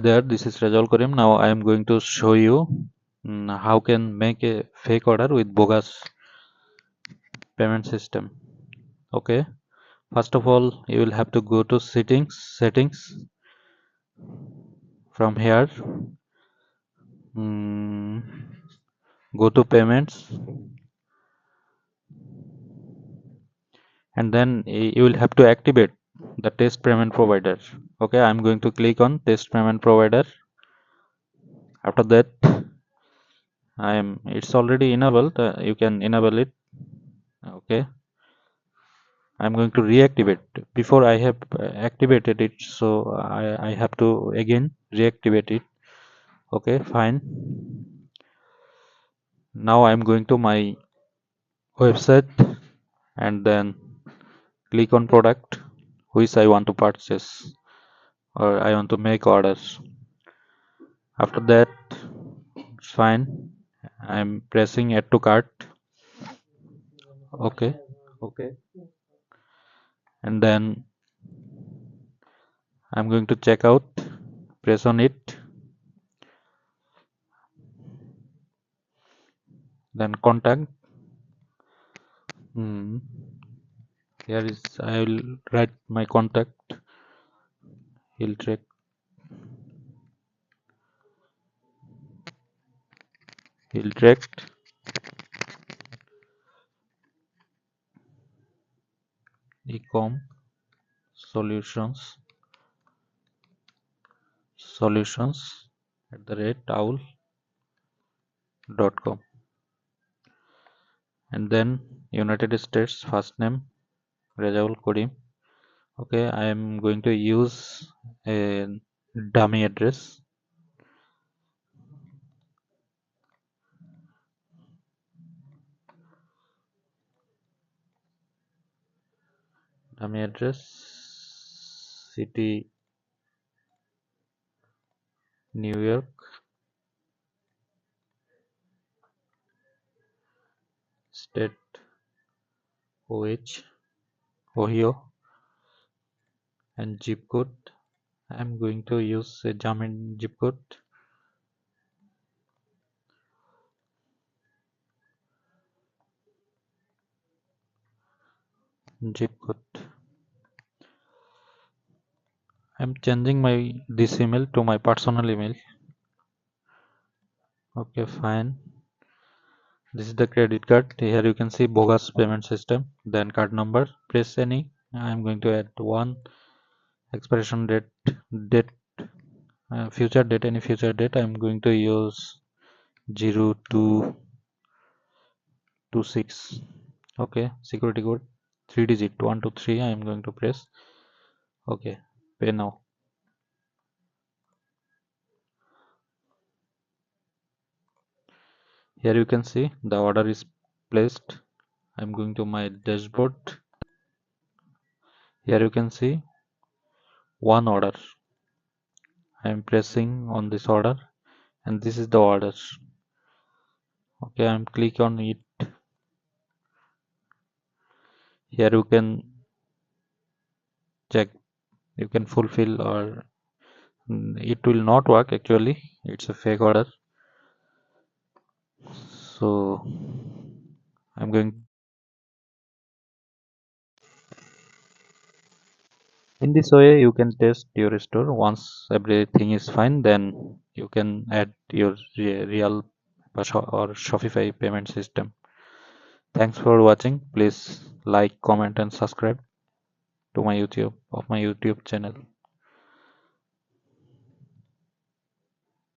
There, this is Rajal Karim. Now I am going to show you how can make a fake order with bogus payment system. Okay, first of all, you will have to go to settings. From here, mm, go to payments, and then you will have to activate the test payment provider. Okay, I'm going to click on test payment provider. After that, it's already enabled. You can enable it. Okay, I'm going to reactivate. Before I have activated it, so I have to again reactivate it. Okay, fine. Now I'm going to my website and then click on product which I want to purchase or I want to make orders. After that, it's fine. I'm pressing add to cart. Okay, okay, and then I'm going to check out. Press on it. Then contact. Here is I will write my contact. He'll check. He'll check. Ecom solutions at the rate owl.com, and then United States first name Rajaul Kodim. Okay, I am going to use a dummy address. Dummy address, city New York, state OH, Ohio, and zip code. I am going to use a German zip code. I'm changing this email to my personal email. Okay, fine. This is the credit card. Here you can see bogus payment system. Then card number. Press any. I'm going to add one. Expiration date, future date, any future date. I'm going to use 0226. Okay, security code 3 digit 123. I'm going to press. Okay, pay now. Here you can see the order is placed. I'm going to my dashboard. Here you can see one order. I'm pressing on this order and this is the order. Okay, I'm click on it. Here you can check, you can fulfill, or it will not work actually. It's a fake order. So I'm going. In this way, you can test your store. Once everything is fine, then you can add your real or Shopify payment system. Thanks for watching. Please like, comment, and subscribe to my YouTube channel.